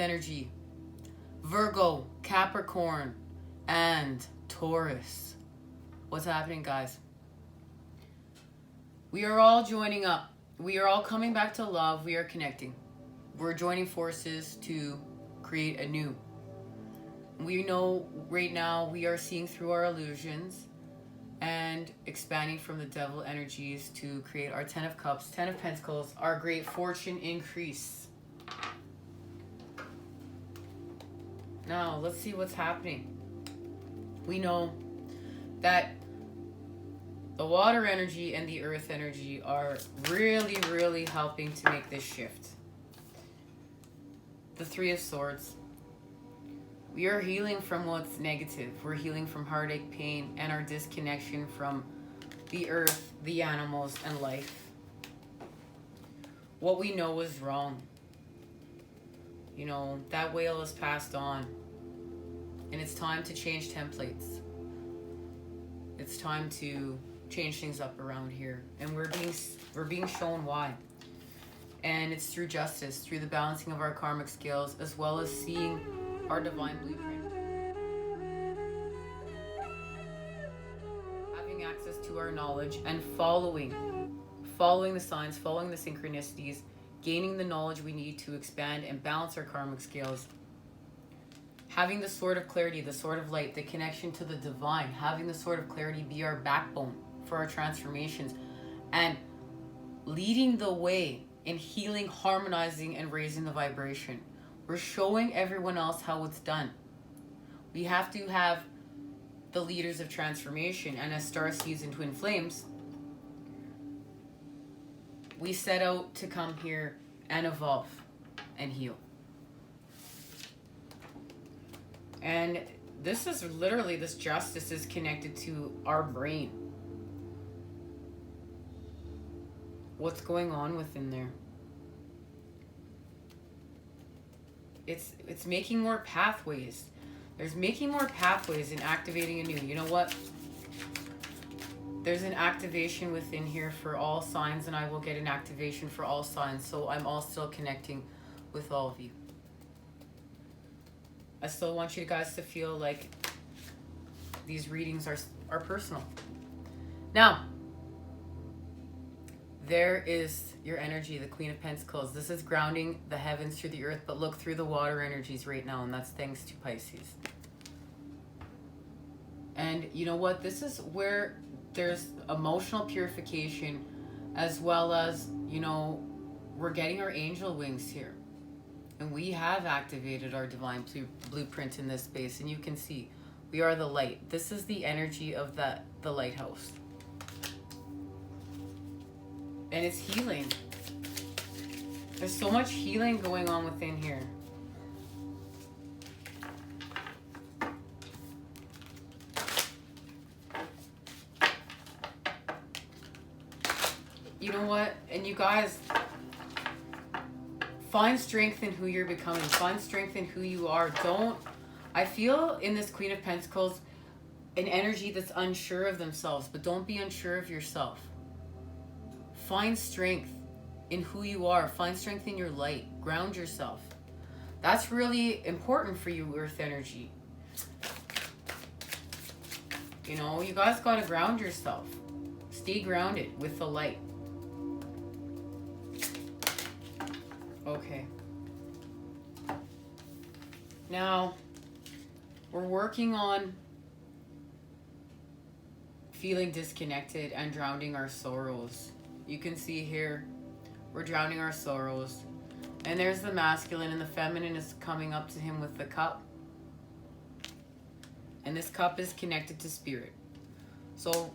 energy, Virgo, Capricorn, and Taurus. What's happening, guys? We are all joining up. We are all coming back to love. We are connecting. We're joining forces to create anew. We know right now we are seeing through our illusions and expanding from the devil energies to create our 10 of Cups, 10 of Pentacles, our great fortune increase. Now, let's see what's happening. We know that the water energy and the earth energy are really, really helping to make this shift. The Three of Swords. We are healing from what's negative. We're healing from heartache, pain, and our disconnection from the earth, the animals, and life. What we know is wrong. You know, that whale is passed on. And it's time to change templates. It's time to change things up around here. And we're being shown why. And it's through justice, through the balancing of our karmic scales, as well as seeing our divine blueprint. Having access to our knowledge and following the signs, following the synchronicities, gaining the knowledge we need to expand and balance our karmic scales. Having the sword of clarity, the sword of light, the connection to the divine, having the sword of clarity be our backbone for our transformations, and leading the way in healing, harmonizing, and raising the vibration. We're showing everyone else how it's done. We have to have the leaders of transformation, and as Starseeds and Twin Flames, we set out to come here and evolve and heal. And this is literally, this justice is connected to our brain. What's going on within there? It's making more pathways. There's making more pathways and activating anew. You know what? There's an activation within here for all signs, and I will get an activation for all signs. So I'm all still connecting with all of you. I still want you guys to feel like these readings are personal. Now, there is your energy, the Queen of Pentacles. This is grounding the heavens through the earth, but look through the water energies right now, and that's thanks to Pisces. And you know what? This is where there's emotional purification, as well as, you know, we're getting our angel wings here. And we have activated our divine blueprint in this space, and you can see we are the light. This is the energy of the lighthouse. And it's healing. There's so much healing going on within here. You know what? And you guys, find strength in who you're becoming. Find strength in who you are. I feel in this Queen of Pentacles an energy that's unsure of themselves, but don't be unsure of yourself. Find strength in who you are. Find strength in your light. Ground yourself. That's really important for you, Earth energy. You know, you guys got to ground yourself. Stay grounded with the light. Okay. Now, we're working on feeling disconnected and drowning our sorrows. You can see here, we're drowning our sorrows. And there's the masculine, and the feminine is coming up to him with the cup. And this cup is connected to spirit. So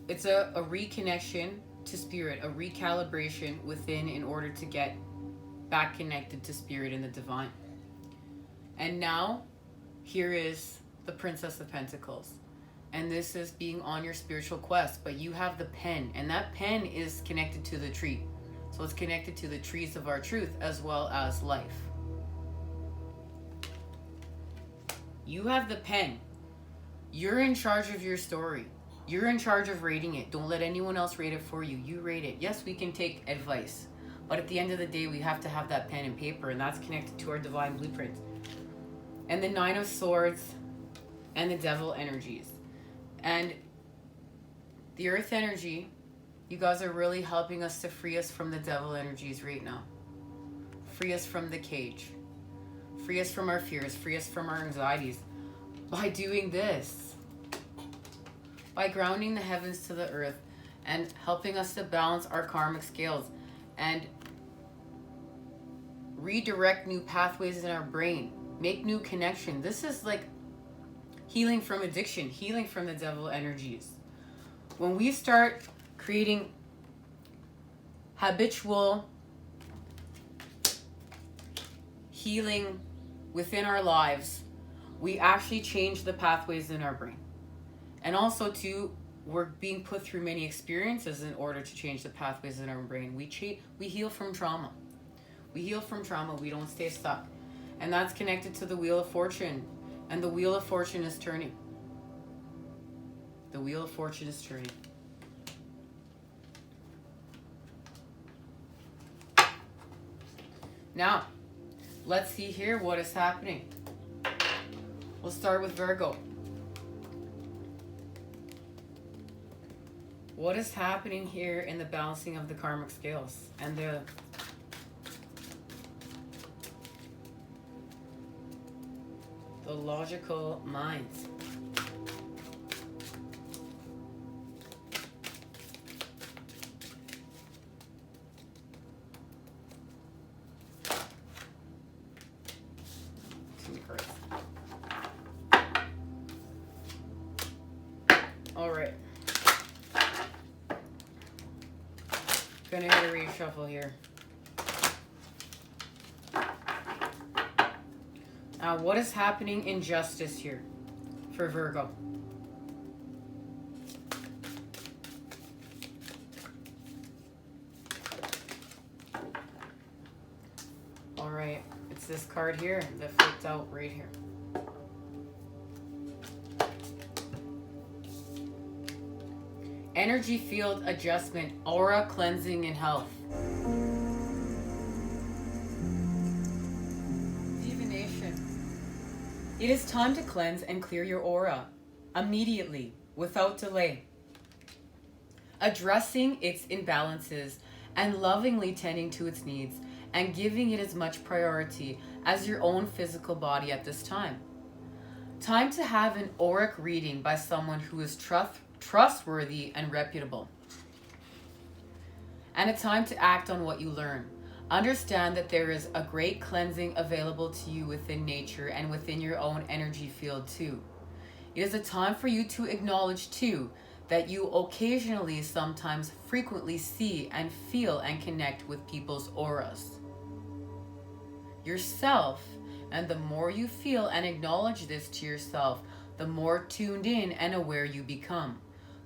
it's a reconnection to spirit, a recalibration within in order to get back connected to spirit and the divine. And now, here is the Princess of Pentacles. And this is being on your spiritual quest, but you have the pen, and that pen is connected to the tree. So it's connected to the trees of our truth as well as life. You have the pen. You're in charge of your story. You're in charge of rating it. Don't let anyone else rate it for you. You rate it. Yes, we can take advice, But at the end of the day, we have to have that pen and paper, and that's connected to our divine blueprint. And the Nine of Swords and the Devil energies. And the Earth energy, you guys are really helping us to free us from the Devil energies right now. Free us from the cage. Free us from our fears. Free us from our anxieties. By doing this. By grounding the heavens to the earth and helping us to balance our karmic scales and redirect new pathways in our brain. Make new connection. This is like healing from addiction, healing from the devil energies. When we start creating habitual healing within our lives, we actually change the pathways in our brain. And also too, we're being put through many experiences in order to change the pathways in our brain. We heal from trauma. We heal from trauma. We don't stay stuck. And that's connected to the Wheel of Fortune. And the Wheel of Fortune is turning. The Wheel of Fortune is turning. Now, let's see here what is happening. We'll start with Virgo. What is happening here in the balancing of the karmic scales and the logical minds? All right. Gonna hit a reshuffle here. What is happening in justice here for Virgo? All right, it's this card here that flipped out right here. Energy field adjustment, aura cleansing and health. It is time to cleanse and clear your aura immediately, without delay. Addressing its imbalances and lovingly tending to its needs and giving it as much priority as your own physical body at this time. Time to have an auric reading by someone who is trustworthy and reputable. And a time to act on what you learn. Understand that there is a great cleansing available to you within nature and within your own energy field too. It is a time for you to acknowledge too that you occasionally, sometimes frequently see and feel and connect with people's auras. Yourself, and the more you feel and acknowledge this to yourself, the more tuned in and aware you become.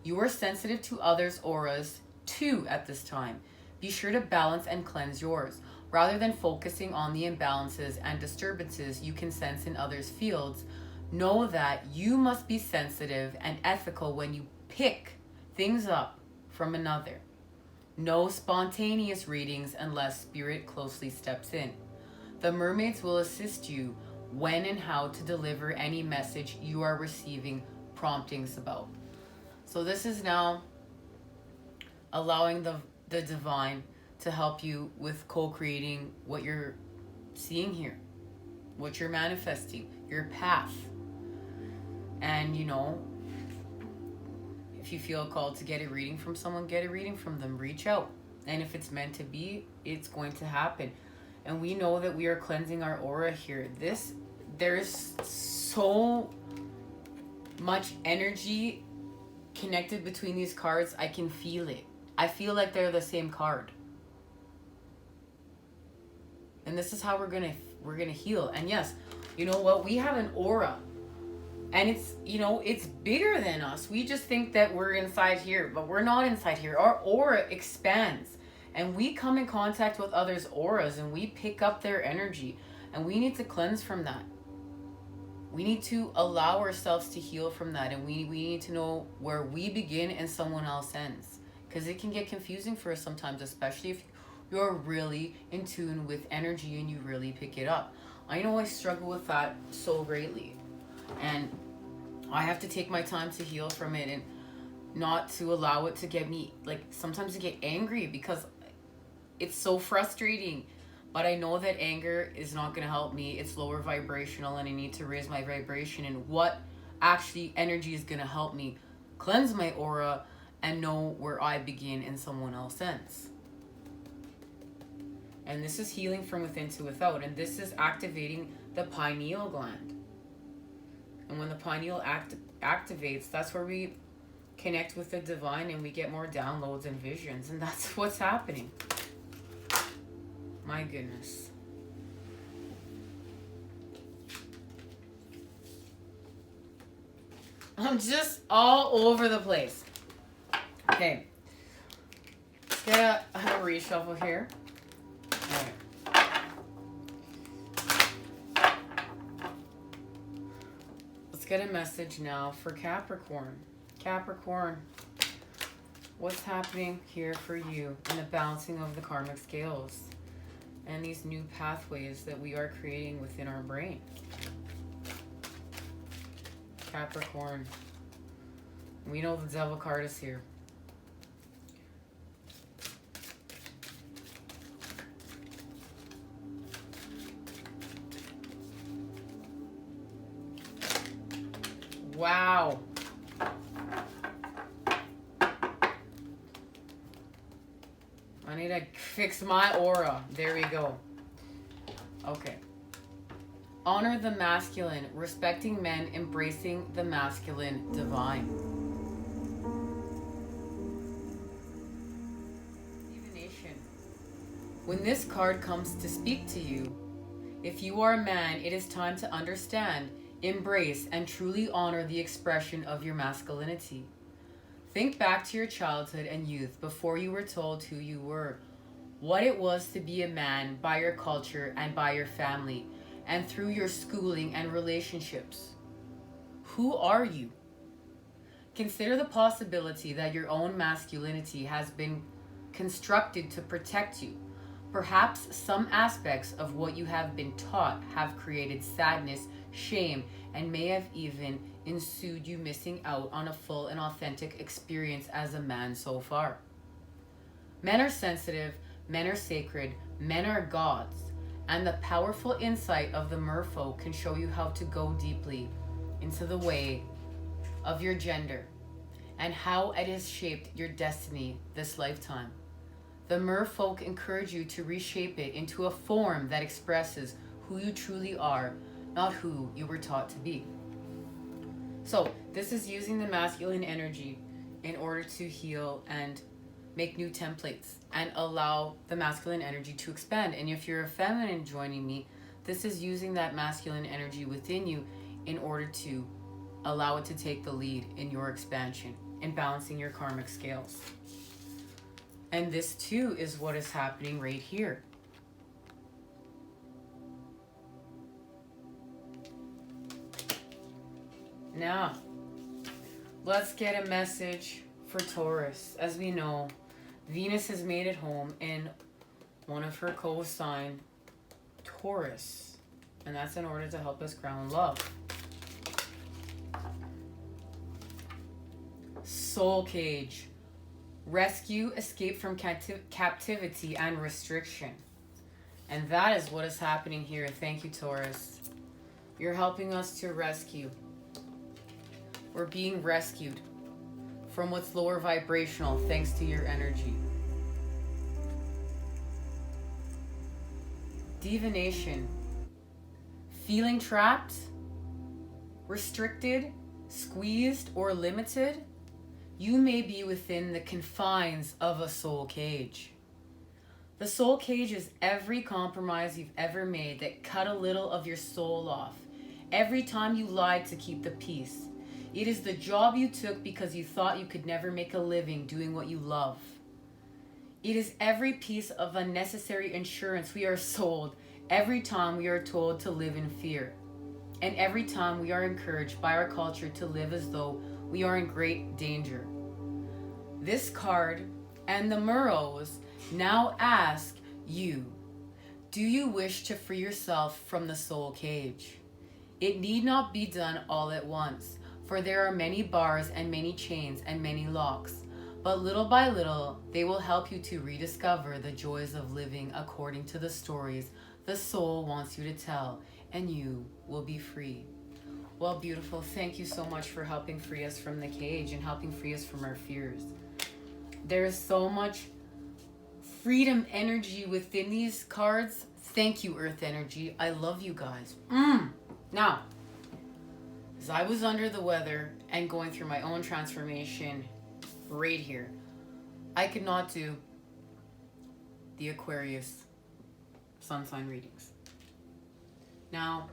You are sensitive to others' auras too at this time. Be sure to balance and cleanse yours. Rather than focusing on the imbalances and disturbances you can sense in others' fields, know that you must be sensitive and ethical when you pick things up from another. No spontaneous readings unless spirit closely steps in. The mermaids will assist you when and how to deliver any message you are receiving promptings about. So this is now allowing the divine to help you with co-creating what you're seeing here, what you're manifesting, your path. And you know, if you feel called to get a reading from someone, get a reading from them, reach out. And if it's meant to be, it's going to happen. And we know that we are cleansing our aura here. There's so much energy connected between these cards. I can feel it. I feel like they're the same card. And this is how we're gonna heal. And yes, you know what? We have an aura. And it's bigger than us. We just think that we're inside here, but we're not inside here. Our aura expands. And we come in contact with others' auras and we pick up their energy. And we need to cleanse from that. We need to allow ourselves to heal from that. And we need to know where we begin and someone else ends. Because it can get confusing for us sometimes, especially if You're really in tune with energy and you really pick it up. I know I struggle with that so greatly. And I have to take my time to heal from it and not to allow it to get me, like, sometimes to get angry because it's so frustrating. But I know that anger is not going to help me. It's lower vibrational and I need to raise my vibration. And what actually energy is going to help me cleanse my aura and know where I begin and someone else ends. And this is healing from within to without. And this is activating the pineal gland. And when the pineal activates, that's where we connect with the divine and we get more downloads and visions. And that's what's happening. My goodness. I'm just all over the place. Okay. Let's get a reshuffle here. All right. Let's get a message now for Capricorn. Capricorn, what's happening here for you in the balancing of the karmic scales and these new pathways that we are creating within our brain? Capricorn, we know the Devil card is here. Wow. I need to fix my aura. There we go. Okay. Honor the masculine, respecting men, embracing the masculine divine. Divination. When this card comes to speak to you, if you are a man, it is time to understand, embrace, and truly honor the expression of your masculinity. Think back to your childhood and youth before you were told who you were, what it was to be a man by your culture and by your family, and through your schooling and relationships. Who are you? Consider the possibility that your own masculinity has been constructed to protect you. Perhaps some aspects of what you have been taught have created sadness, shame, and may have even ensued you missing out on a full and authentic experience as a man so far. Men are sensitive, men are sacred, men are gods, and the powerful insight of the merfolk can show you how to go deeply into the way of your gender and how it has shaped your destiny this lifetime. The merfolk encourage you to reshape it into a form that expresses who you truly are, not who you were taught to be. So this is using the masculine energy in order to heal and make new templates and allow the masculine energy to expand. And if you're a feminine joining me, this is using that masculine energy within you in order to allow it to take the lead in your expansion and balancing your karmic scales. And this too is what is happening right here. Now, let's get a message for Taurus. As we know, Venus has made it home in one of her co-sign, Taurus. And that's in order to help us ground love. Soul cage. Rescue, escape from captivity and restriction. And that is what is happening here. Thank you, Taurus. You're helping us to rescue. We're being rescued from what's lower vibrational thanks to your energy. Divination. Feeling trapped, restricted, squeezed, or limited? You may be within the confines of a soul cage. The soul cage is every compromise you've ever made that cut a little of your soul off. Every time you lied to keep the peace. It is the job you took because you thought you could never make a living doing what you love. It is every piece of unnecessary insurance we are sold every time we are told to live in fear. And every time we are encouraged by our culture to live as though we are in great danger. This card and the Murrows Now ask you, do you wish to free yourself from the soul cage? It need not be done all at once, for there are many bars and many chains and many locks. But little by little, they will help you to rediscover the joys of living according to the stories the soul wants you to tell, and you will be free. Well, beautiful, thank you so much for helping free us from the cage and helping free us from our fears. There is so much freedom energy within these cards. Thank you, Earth energy. I love you guys. Now, as I was under the weather and going through my own transformation right here, I could not do the Aquarius sun sign readings. Now,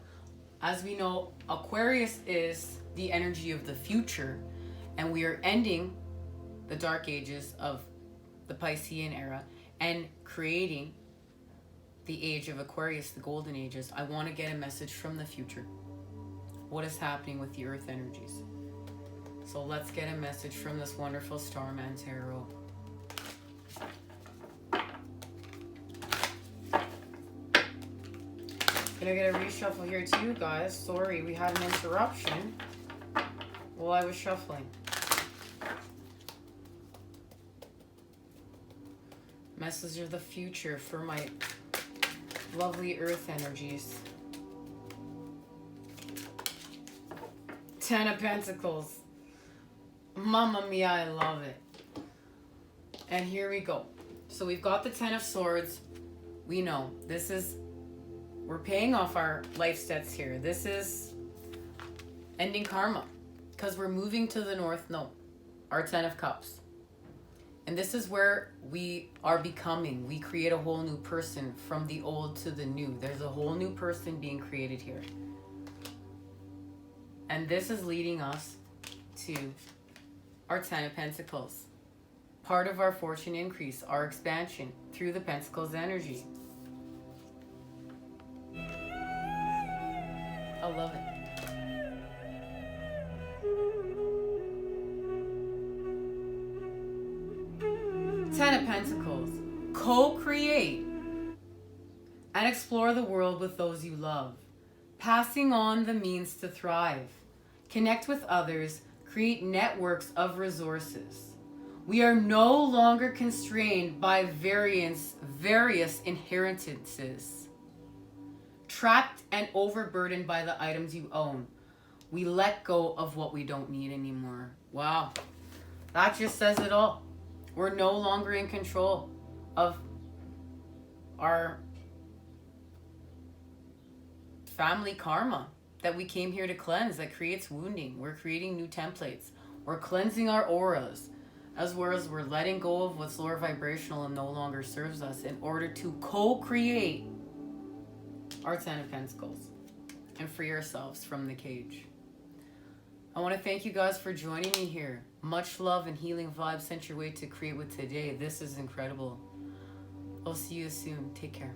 as we know, Aquarius is the energy of the future, and we are ending the dark ages of the Piscean era and creating the age of Aquarius, the golden ages. I want to get a message from the future. What is happening with the earth energies? So let's get a message from this wonderful Starman Tarot. Gonna get a reshuffle here too, guys. Sorry, we had an interruption while I was shuffling. Message of the future for my lovely earth energies. 10 of Pentacles. Mamma mia, I love it. And here we go. So we've got the 10 of Swords. We know this is, we're paying off our life debts here. This is ending karma because we're moving to the North Node, our 10 of Cups. And this is where we are becoming. We create a whole new person from the old to the new. There's a whole new person being created here. And this is leading us to our 10 of Pentacles. Part of our fortune increase, our expansion through the Pentacles energy. I love it. 10 of Pentacles. Co-create and explore the world with those you love. Passing on the means to thrive. Connect with others. Create networks of resources. We are no longer constrained by various inheritances. Trapped and overburdened by the items you own. We let go of what we don't need anymore. Wow. That just says it all. We're no longer in control of our family karma that we came here to cleanse, that creates wounding. We're creating new templates. We're cleansing our auras, as well as we're letting go of what's lower vibrational and no longer serves us in order to co-create our 10 of Pentacles and free ourselves from the cage. I want to thank you guys for joining me here. Much love and healing vibes sent your way to create with today. This is incredible. I'll see you soon. Take care.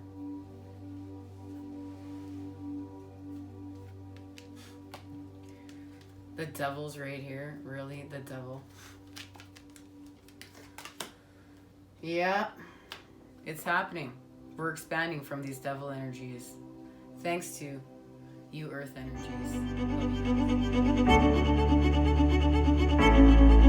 The devil's right here. Really? The devil? Yeah. It's happening. We're expanding from these devil energies. Thanks to you, earth energies. Love you.